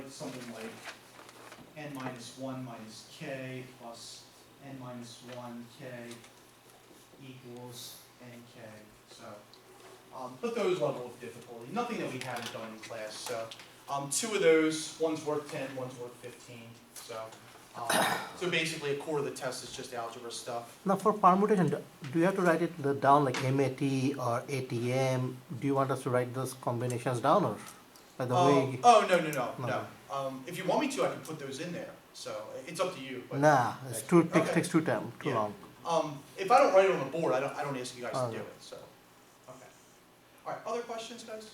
like something like n minus 1 minus k plus n minus 1 k equals nk. So, but those level of difficulty, nothing that we haven't done in class. So, two of those, one's worth 10, one's worth 15. So, so basically, a core of the test is just algebra stuff. Now for permutation, do you have to write it down like MAT or ATM? Do you want us to write those combinations down, or by the way? Oh, no. If you want me to, I can put those in there. So it's up to you. But Nah, it's too Okay. takes too time, too Yeah. long. If I don't write it on the board, I don't ask you guys to Okay. do it. So, okay. All right. Other questions, guys?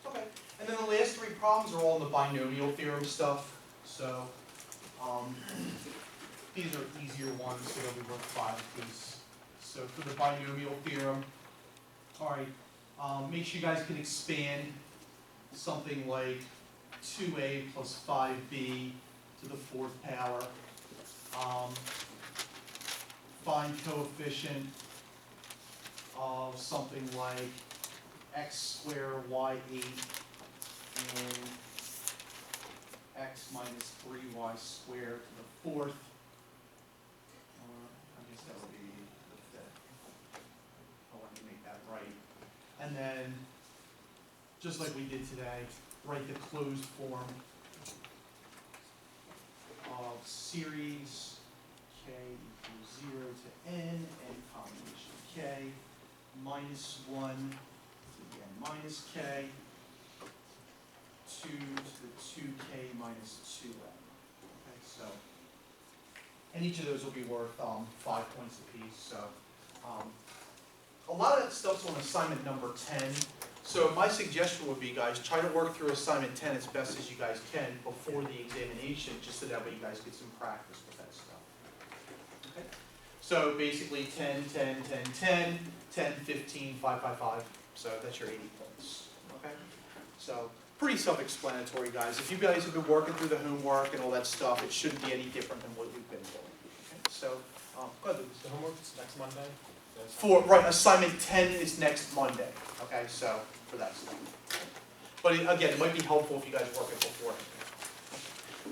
Okay. And then the last three problems are all in the binomial theorem stuff. So, these are easier ones, so they'll be worth 5 apiece. So for the binomial theorem, all right, make sure you guys can expand something like 2a plus 5b to the 4th power. Find coefficient of something like x squared y8 and x minus 3y squared to the 4th. I guess that would be the 5th. I want to make that right. And then, just like we did today, write the closed form of series k equals 0 to n combination k minus 1 to the n minus k 2 to the 2k minus 2n. Okay, so, and each of those will be worth 5 points apiece. So, a lot of that stuff's on assignment number 10. So my suggestion would be, guys, try to work through assignment 10 as best as you guys can before the examination, just so that way you guys get some practice with that stuff. Okay? So basically 10, 10, 10, 10, 10, 15, 5, 5, 5. So that's your 80 points. Okay? So pretty self-explanatory, guys. If you guys have been working through the homework and all that stuff, it shouldn't be any different than what we've been doing. Okay? So, go ahead, Lucas. The homework's next Monday? Right, assignment 10 is next Monday, okay, so, for that stuff. But again, it might be helpful if you guys work it before.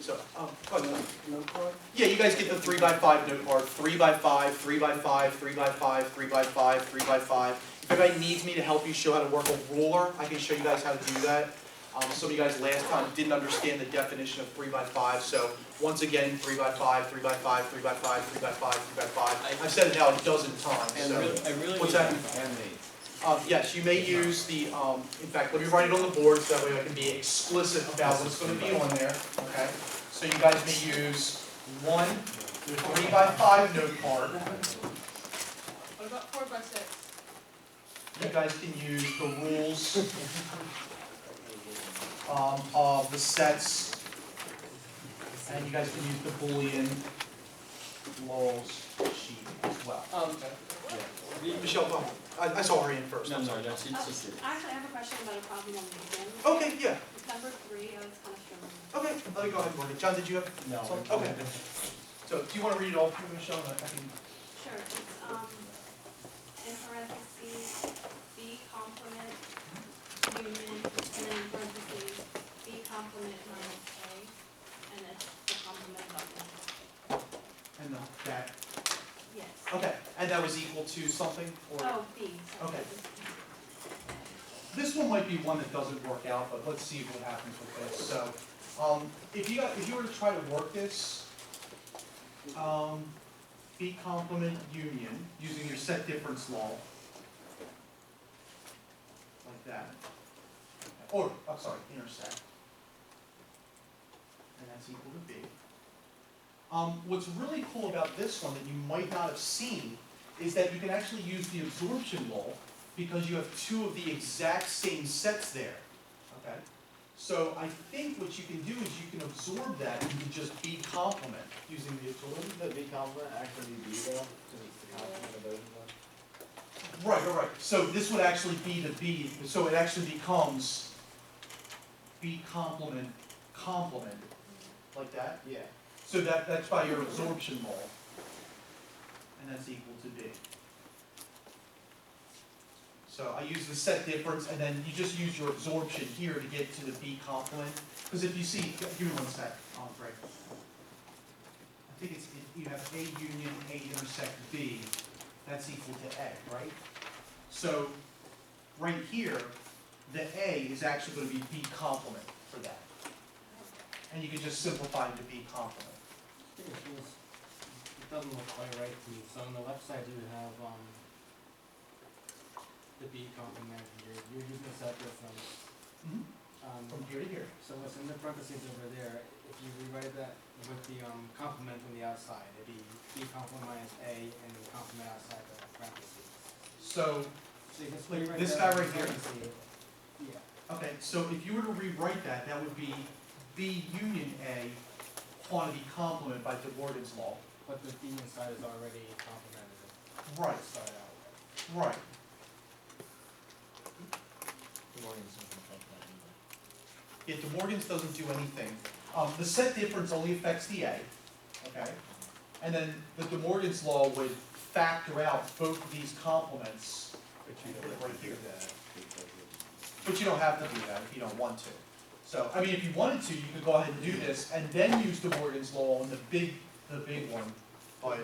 So, go ahead. Note card? Yeah, you guys get the 3x5 note card, 3x5, 3x5, 3x5, 3x5, 3x5. If anybody needs me to help you show how to work a ruler, I can show you guys how to do that. Some of you guys last time didn't understand the definition of 3x5, so once again, 3x5, 3x5, 3x5, 3x5, 3x5. I've said it now a dozen times. So. I really What's need that? to animate. Yes, you may use the, in fact, let me write it on the board so that way I can be explicit about what's going to be on there, okay? So you guys may use one 3x5 note card. What about 4x6? You guys can use the rules of the sets, and you guys can use the Boolean Lowell's sheet as well. Michelle, go ahead. I saw her in first. No, I'm no, sorry. no, she's Actually, I have a question about a problem on the exam. Okay, yeah. It's number 3, I was kind of struggling. Okay, let me go ahead and work it. John, did you have No. something? Okay. So, do you want to read it all through, Michelle? I can. Sure, it's, in parentheses, B complement union, and then in parentheses, B complement minus A, and it's the complement of them. And that. Yes. Okay, and that was equal to something, or? Oh, B, sorry. Okay. This one might be one that doesn't work out, but let's see what happens with this. So, if you were to try to work this, B complement union using your set difference law, like that, or I'm sorry, intersect, and that's equal to B. What's really cool about this one that you might not have seen is that you can actually use the absorption law because you have two of the exact same sets there, okay? So I think what you can do is you can absorb that into just B complement using the absorption. Wouldn't the B complement actually be B though? Because it's the complement of those ones? Right. So this would actually be the B, so it actually becomes B complement, like that. Yeah. So that's by your absorption law, and that's equal to B. So I use the set difference, and then you just use your absorption here to get to the B complement. Because if you see, give me one sec, Greg. I think it's, you have A union, A intersect B, that's equal to A, right? So, right here, the A is actually going to be B complement for that. And you can just simplify it to B complement. It doesn't look quite right to me. So on the left side you have the B complement here. You're using a set difference. From here to here. So what's in the parentheses over there, if you rewrite that with the complement from the outside, it'd be B complement minus A and the complement outside the parentheses. So, So you can just Like rewrite this that guy with right here? parentheses. Yeah. okay, so if you were to rewrite that, that would be B union A quantity complement by De Morgan's law. But the B inside is already complemented. Right, Start out with. right. Yeah, De Morgan's doesn't do anything. The set difference only affects the A, okay? And then the De Morgan's law would factor out both of these complements. Right here. But you don't have to do that if you don't want to. So, I mean, if you wanted to, you could go ahead and do this and then use De Morgan's law on the big one, but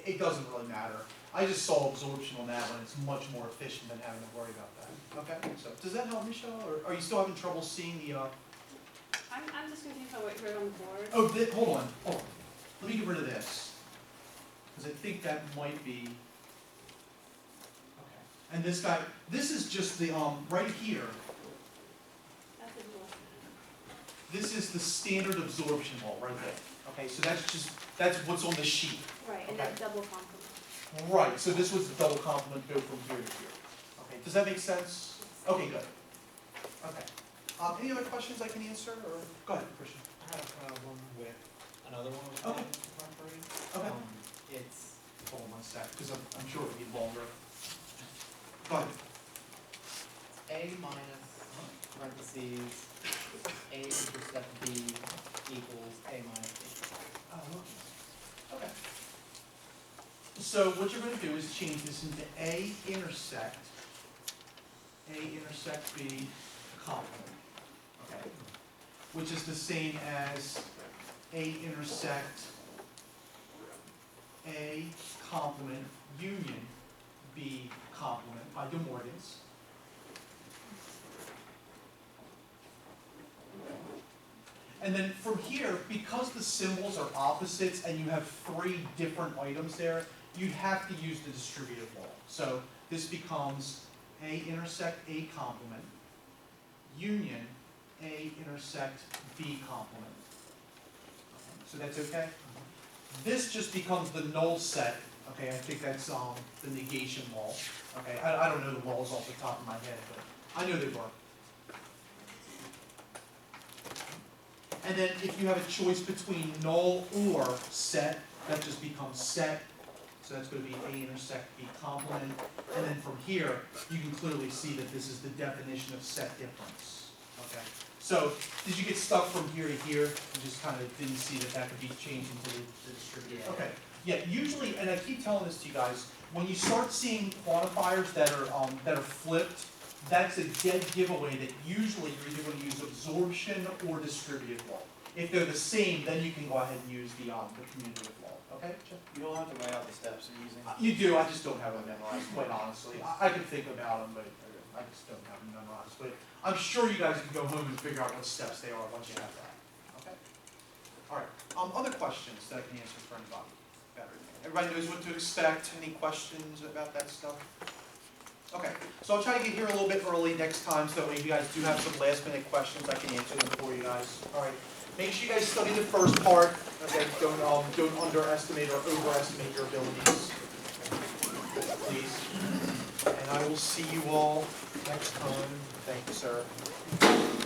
it doesn't really matter. I just saw absorption on that one, it's much more efficient than having to worry about that. Okay, so, does that help, Michelle, or are you still having trouble seeing the, I'm just confused by what you wrote on the board. oh, hold on, let me get rid of this. Because I think that might be, okay. And this guy, this is just the, right here, That's absorption. this is the standard absorption law right there. Okay, so that's what's on the sheet. Right, and Okay. that's double complement. Right, so this was the double complement go from here to here. Okay, does that make sense? Okay, good. Okay. Any other questions I can answer, or, go ahead, Christian. I have a problem with another one with Okay. property. Okay. It's, Hold on one sec, because I'm sure it'll be longer. Go ahead. A minus parentheses, A intersect B equals A minus B. Okay. So what you're going to do is change this into A intersect B complement, okay? Which is the same as A intersect A complement union B complement by De Morgan's. And then from here, because the symbols are opposites and you have three different items there, you'd have to use the distributive law. So this becomes A intersect A complement, union A intersect B complement. So that's okay? This just becomes the null set, okay, I think that's the negation law. Okay, I don't know the laws off the top of my head, but I know they work. And then if you have a choice between null or set, that just becomes set. So that's going to be A intersect B complement. And then from here, you can clearly see that this is the definition of set difference. Okay. So did you get stuck from here to here? You just kind of didn't see that that could be changed into the distributor. Yeah. Okay. Yeah. Usually, and I keep telling this to you guys, when you start seeing quantifiers that are flipped, that's a dead giveaway that usually you're either going to use absorption or distributive law. If they're the same, then you can go ahead and use the commutative law. Okay, Jeff? You don't have to write out the steps you're using. You do, I just don't have them memorized, quite honestly. I can think about them, but I just don't have them memorized. But I'm sure you guys can go home and figure out what steps they are once you have that. Okay? All right. Other questions that I can answer for anybody? Better. Everybody knows what to expect. Any questions about that stuff? Okay, so I'll try to get here a little bit early next time, so if you guys do have some last minute questions, I can answer them for you guys. All right, make sure you guys study the first part. Okay, don't underestimate or overestimate your abilities, please. And I will see you all next time. Thank you, sir.